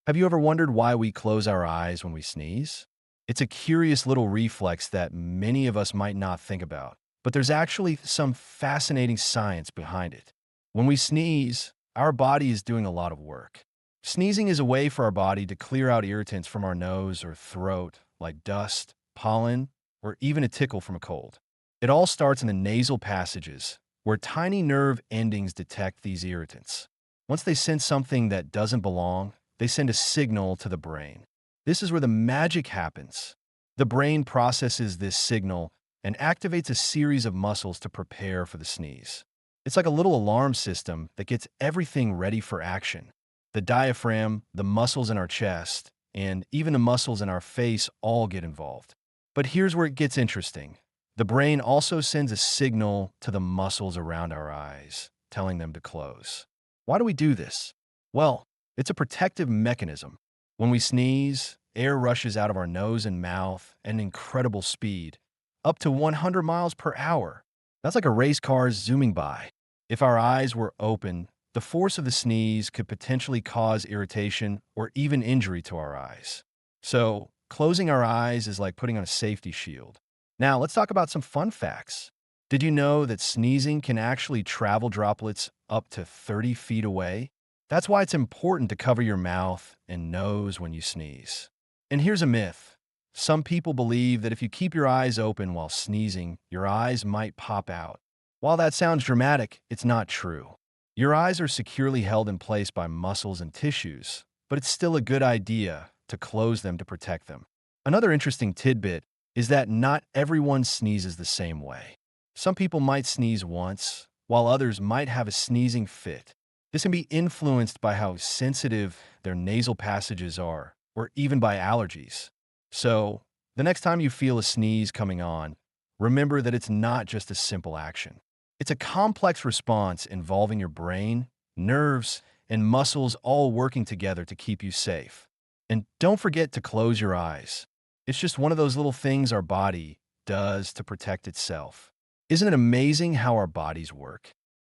Have you ever wondered why we close our eyes when we sneeze? It's a curious little reflex that many of us might not think about, but there's actually some fascinating science behind it. When we sneeze, our body is doing a lot of work. Sneezing is a way for our body to clear out irritants from our nose or throat, like dust, pollen, or even a tickle from a cold. It all starts in the nasal passages, where tiny nerve endings detect these irritants. Once they sense something that doesn't belong, they send a signal to the brain. This is where the magic happens. The brain processes this signal and activates a series of muscles to prepare for the sneeze. It's like a little alarm system that gets everything ready for action. The diaphragm, the muscles in our chest, and even the muscles in our face all get involved. But here's where it gets interesting. The brain also sends a signal to the muscles around our eyes, telling them to close. Why do we do this? Well, it's a protective mechanism. When we sneeze, air rushes out of our nose and mouth at an incredible speed, up to 100 miles per hour. That's like a race car zooming by. If our eyes were open, the force of the sneeze could potentially cause irritation or even injury to our eyes. So, closing our eyes is like putting on a safety shield. Now, let's talk about some fun facts. Did you know that sneezing can actually travel droplets up to 30 feet away? That's why it's important to cover your mouth and nose when you sneeze. And here's a myth. Some people believe that if you keep your eyes open while sneezing, your eyes might pop out. While that sounds dramatic, it's not true. Your eyes are securely held in place by muscles and tissues, but it's still a good idea to close them to protect them. Another interesting tidbit is that not everyone sneezes the same way. Some people might sneeze once, while others might have a sneezing fit. This can be influenced by how sensitive their nasal passages are, or even by allergies. So, the next time you feel a sneeze coming on, remember that it's not just a simple action. It's a complex response involving your brain, nerves, and muscles all working together to keep you safe. And don't forget to close your eyes. It's just one of those little things our body does to protect itself. Isn't it amazing how our bodies work?